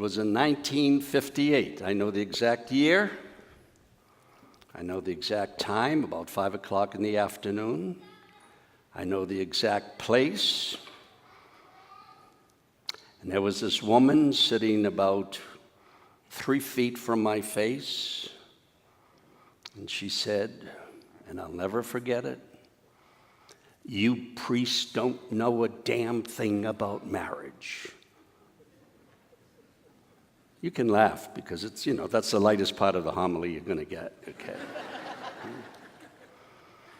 was in 1958. I know the exact year. I know the exact time, about 5 o'clock in the afternoon. I know the exact place. And there was this woman sitting about 3 feet from my face. And she said, and I'll never forget it, "You priests don't know a damn thing about marriage." You can laugh because it's, that's the lightest part of the homily you're going to get, okay?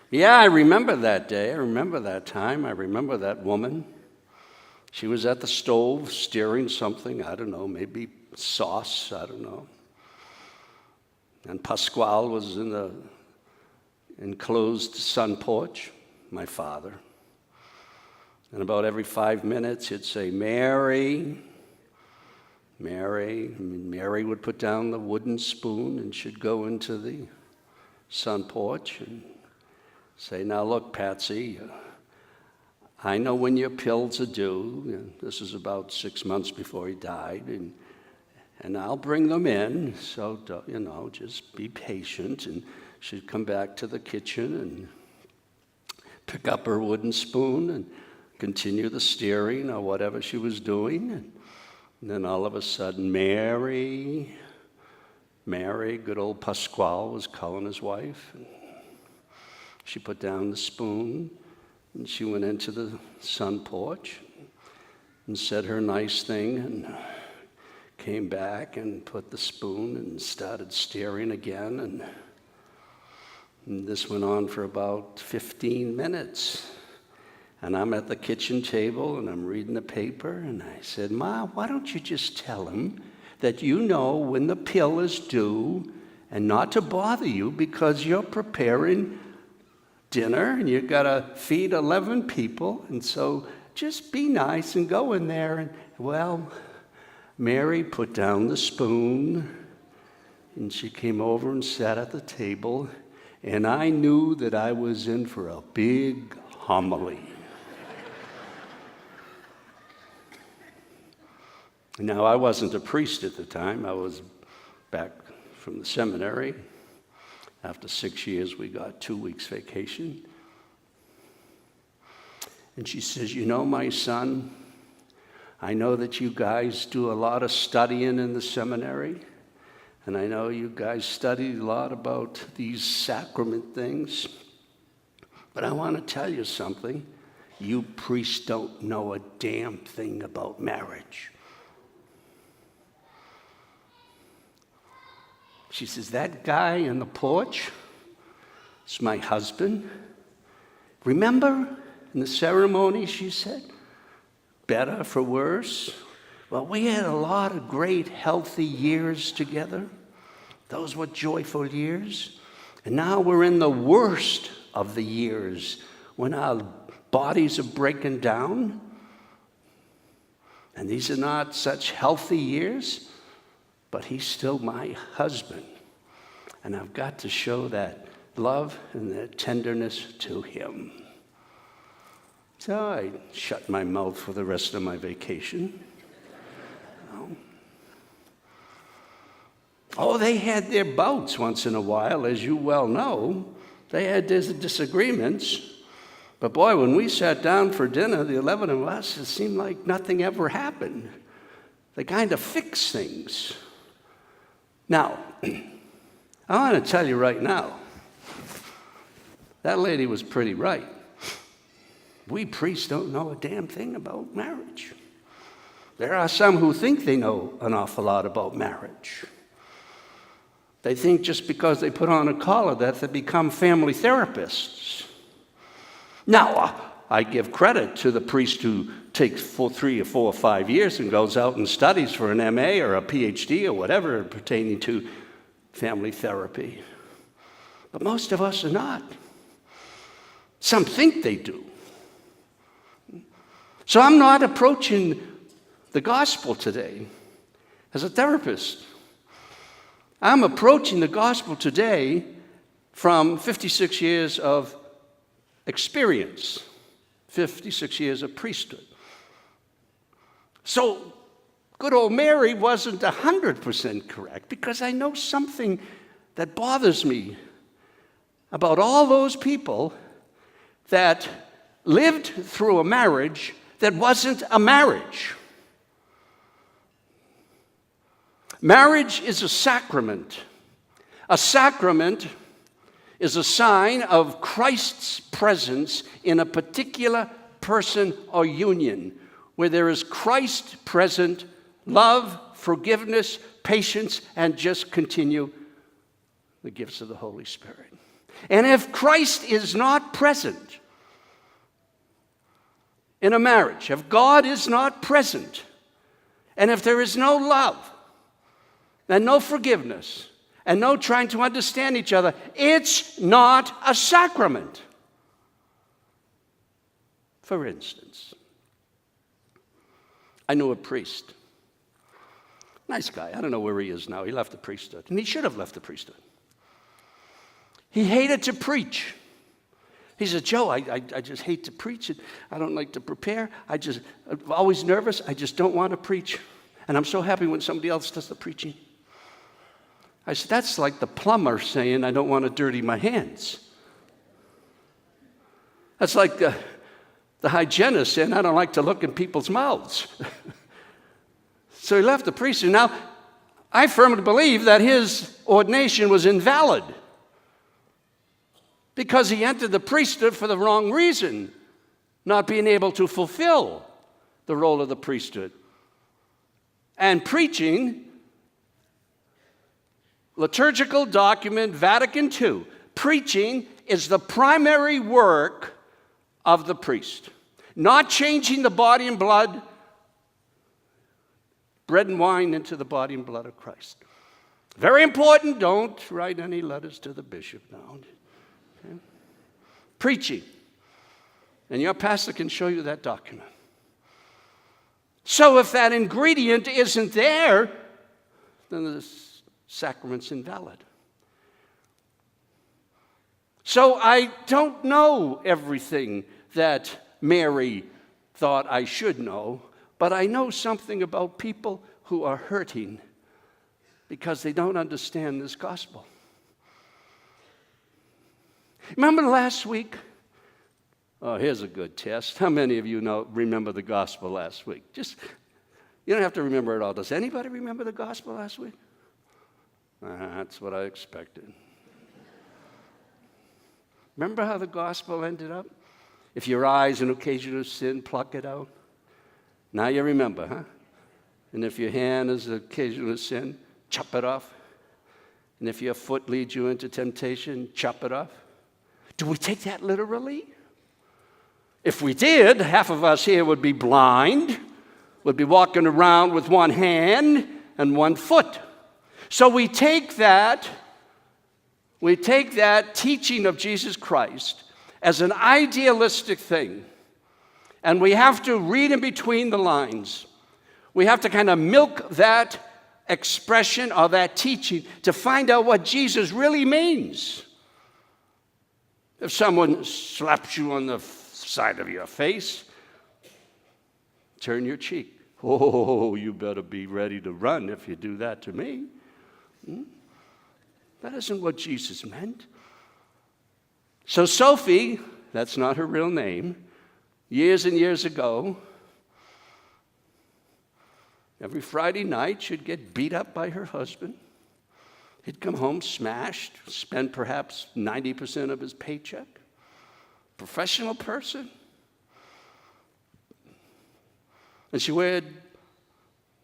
Yeah, I remember that day. I remember that time. I remember that woman. She was at the stove stirring something, I don't know, maybe sauce, I don't know. And Pasquale was in the enclosed sun porch, my father. And about every 5 minutes, he'd say, "Mary, Mary." Mary would put down the wooden spoon and she'd go into the sun porch and say, "Now look, Patsy, I know when your pills are due." And this is about 6 months before he died. And I'll bring them in, so, just be patient. And she'd come back to the kitchen and pick up her wooden spoon and continue the stirring or whatever she was doing. And then all of a sudden, Mary, good old Pasquale was calling his wife. And she put down the spoon and she went into the sun porch and said her nice thing and came back and put the spoon and started stirring again. And this went on for about 15 minutes. And I'm at the kitchen table and I'm reading the paper and I said, "Ma, why don't you just tell him that you know when the pill is due and not to bother you because you're preparing dinner and you've got to feed 11 people. And so just be nice and go in there." And well, Mary put down the spoon and she came over and sat at the table. And I knew that I was in for a big homily. Now, I wasn't a priest at the time. I was back from the seminary. After 6 years, we got 2 weeks vacation. And she says, "My son, I know that you guys do a lot of studying in the seminary. And I know you guys studied a lot about these sacrament things. But I want to tell you something. You priests don't know a damn thing about marriage." She says, "That guy in the porch is my husband. Remember in the ceremony," she said, "better for worse? Well, we had a lot of great, healthy years together. Those were joyful years. And now we're in the worst of the years when our bodies are breaking down. And these are not such healthy years, but he's still my husband. And I've got to show that love and that tenderness to him." So I shut my mouth for the rest of my vacation. Oh, they had their bouts once in a while, as you well know. They had disagreements. But boy, when we sat down for dinner, the 11 of us, it seemed like nothing ever happened. They kind of fixed things. Now, I want to tell you right now, that lady was pretty right. We priests don't know a damn thing about marriage. There are some who think they know an awful lot about marriage. They think just because they put on a collar that they become family therapists. Now, I give credit to the priest who takes 3 or 4 or 5 years and goes out and studies for an MA or a PhD or whatever pertaining to family therapy. But most of us are not. Some think they do. So I'm not approaching the gospel today as a therapist. I'm approaching the gospel today from 56 years of experience, 56 years of priesthood. So good old Mary wasn't 100% correct, because I know something that bothers me about all those people that lived through a marriage that wasn't a marriage. Marriage is a sacrament. A sacrament is a sign of Christ's presence in a particular person or union, where there is Christ present, love, forgiveness, patience, and just continue the gifts of the Holy Spirit. And if Christ is not present in a marriage, if God is not present, and if there is no love, and no forgiveness, and no trying to understand each other, it's not a sacrament. For instance, I knew a priest. Nice guy. I don't know where he is now. He left the priesthood. And he should have left the priesthood. He hated to preach. He said, Joe, I just hate to preach. I don't like to prepare. I'm always nervous. I just don't want to preach. And I'm so happy when somebody else does the preaching. I said, that's like the plumber saying, I don't want to dirty my hands. That's like the hygienist saying, I don't like to look in people's mouths. So he left the priesthood. Now, I firmly believe that his ordination was invalid because he entered the priesthood for the wrong reason, not being able to fulfill the role of the priesthood. And preaching, liturgical document, Vatican II, preaching is the primary work of the priest. Not changing the body and blood, bread and wine into the body and blood of Christ. Very important, don't write any letters to the bishop now. Okay? Preaching. And your pastor can show you that document. So if that ingredient isn't there, then the sacrament's invalid. So I don't know everything that Mary thought I should know, but I know something about people who are hurting because they don't understand this gospel. Remember last week? Oh, here's a good test. How many of you remember the gospel last week? You don't have to remember it all. Does anybody remember the gospel last week? That's what I expected. Remember how the gospel ended up? If your eye is an occasion of sin, pluck it out. Now you remember, huh? And if your hand is an occasion of sin, chop it off. And if your foot leads you into temptation, chop it off. Do we take that literally? If we did, half of us here would be blind, would be walking around with one hand and one foot. So we take that teaching of Jesus Christ as an idealistic thing, and we have to read in between the lines. We have to kind of milk that expression or that teaching to find out what Jesus really means. If someone slaps you on the side of your face, turn your cheek. Oh, you better be ready to run if you do that to me. That isn't what Jesus meant. So Sophie, that's not her real name, years and years ago, every Friday night she'd get beat up by her husband. He'd come home smashed, spend perhaps 90% of his paycheck. Professional person. And she wore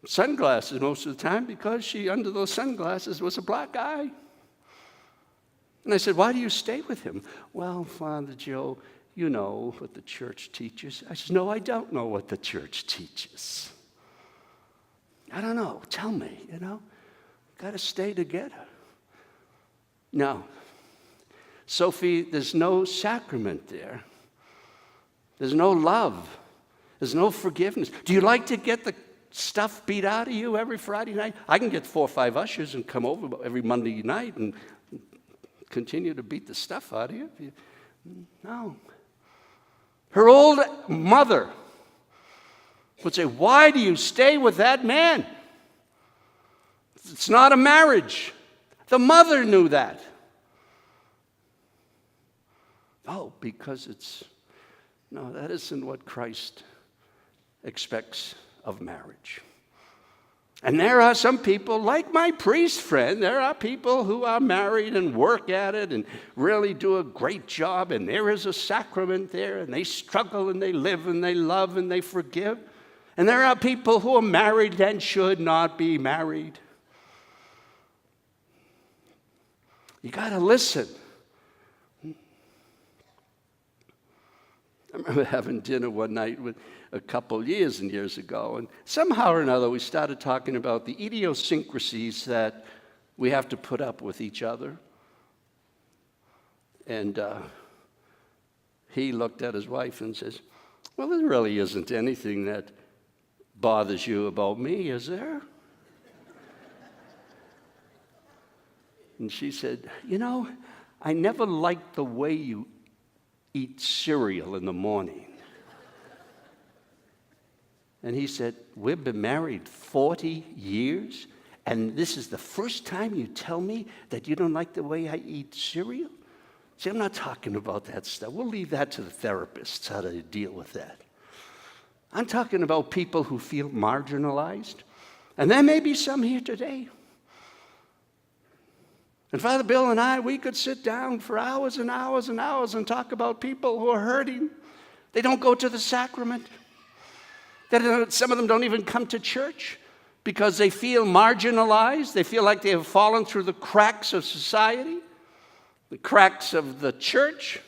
sunglasses most of the time because under those sunglasses was a black eye. And I said, why do you stay with him? Well, Father Joe, you know what the church teaches. I said, no, I don't know what the church teaches. I don't know. Tell me, Got to stay together. No. Sophie, there's no sacrament there. There's no love. There's no forgiveness. Do you like to get the stuff beat out of you every Friday night? I can get 4 or 5 ushers and come over every Monday night and continue to beat the stuff out of you. No. Her old mother would say, why do you stay with that man? It's not a marriage. The mother knew that. Oh, because no, that isn't what Christ expects of marriage. And there are some people, like my priest friend, there are people who are married and work at it and really do a great job, and there is a sacrament there, and they struggle and they live and they love and they forgive. And there are people who are married and should not be married. You got to listen. I remember having dinner one night with a couple years and years ago, and somehow or another we started talking about the idiosyncrasies that we have to put up with each other. And he looked at his wife and says, well, there really isn't anything that bothers you about me, is there? And she said, I never liked the way you eat cereal in the morning. And he said, we've been married 40 years, and this is the first time you tell me that you don't like the way I eat cereal? See, I'm not talking about that stuff. We'll leave that to the therapists, how to deal with that. I'm talking about people who feel marginalized. And there may be some here today. And Father Bill and I, we could sit down for hours and hours and hours and talk about people who are hurting. They don't go to the sacrament. Some of them don't even come to church because they feel marginalized. They feel like they have fallen through the cracks of society, the cracks of the church,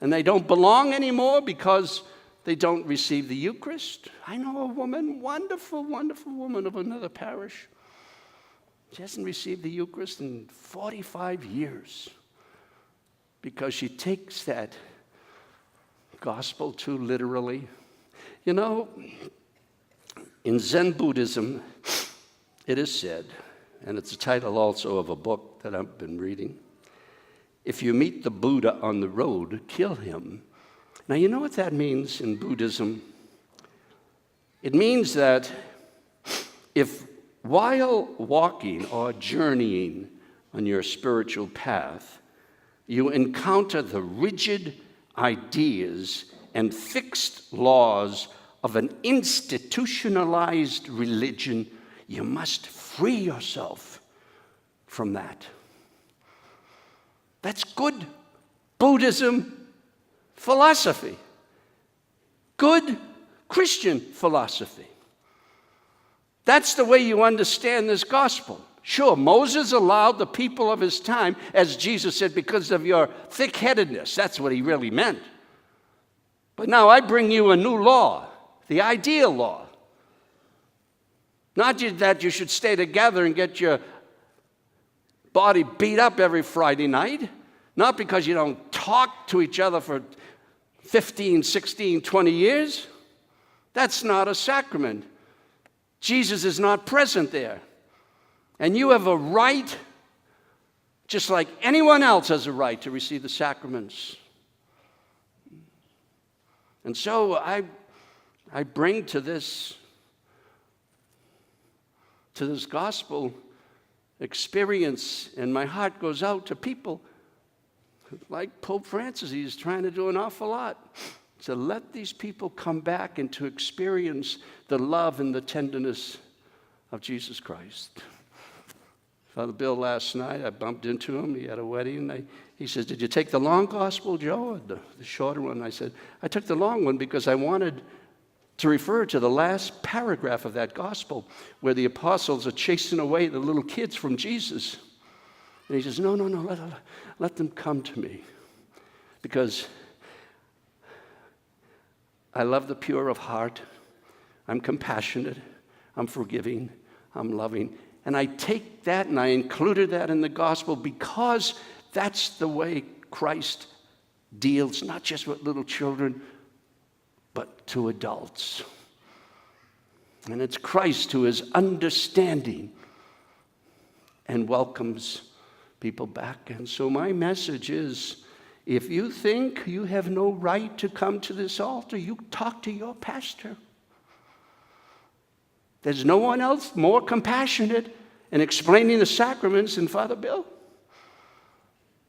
and they don't belong anymore because they don't receive the Eucharist. I know a woman, wonderful, wonderful woman of another parish. She hasn't received the Eucharist in 45 years because she takes that gospel too literally. In Zen Buddhism, it is said, and it's the title also of a book that I've been reading, if you meet the Buddha on the road, kill him. Now, you know what that means in Buddhism? It means that if while walking or journeying on your spiritual path, you encounter the rigid ideas and fixed laws of an institutionalized religion, you must free yourself from that. That's good Buddhism philosophy. Good Christian philosophy. That's the way you understand this gospel. Sure, Moses allowed the people of his time, as Jesus said, because of your thick-headedness. That's what he really meant. But now I bring you a new law, the ideal law. Not that you should stay together and get your body beat up every Friday night. Not because you don't talk to each other for 15, 16, 20 years. That's not a sacrament. Jesus is not present there. And you have a right, just like anyone else has a right, to receive the sacraments. And so I bring to this gospel experience, and my heart goes out to people like Pope Francis. He's trying to do an awful lot to let these people come back and to experience the love and the tenderness of Jesus Christ. Father Bill, last night, I bumped into him. He had a wedding. He says, "Did you take the long gospel, Joe, or the shorter one?" I said, "I took the long one because I wanted to refer to the last paragraph of that gospel where the apostles are chasing away the little kids from Jesus." And he says, no, let them come to me, because I love the pure of heart. I'm compassionate. I'm forgiving. I'm loving. And I take that and I included that in the gospel because that's the way Christ deals, not just with little children, but to adults. And it's Christ who is understanding and welcomes people back. And so my message is, if you think you have no right to come to this altar, you talk to your pastor. There's no one else more compassionate in explaining the sacraments than Father Bill.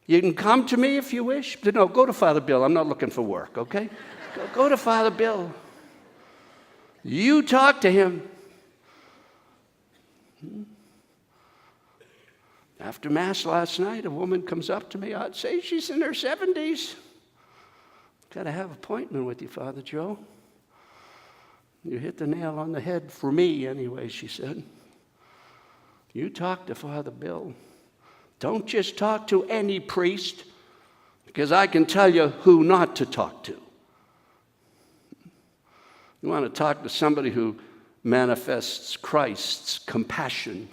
You can come to me if you wish. But no, go to Father Bill. I'm not looking for work, okay? Go to Father Bill. You talk to him. After Mass last night, a woman comes up to me. I'd say she's in her 70s. Got to have an appointment with you, Father Joe. You hit the nail on the head for me anyway, she said. You talk to Father Bill. Don't just talk to any priest, because I can tell you who not to talk to. You want to talk to somebody who manifests Christ's compassion,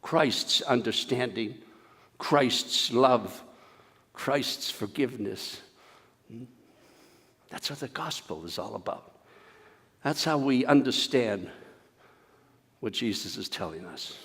Christ's understanding, Christ's love, Christ's forgiveness. That's what the gospel is all about. That's how we understand what Jesus is telling us.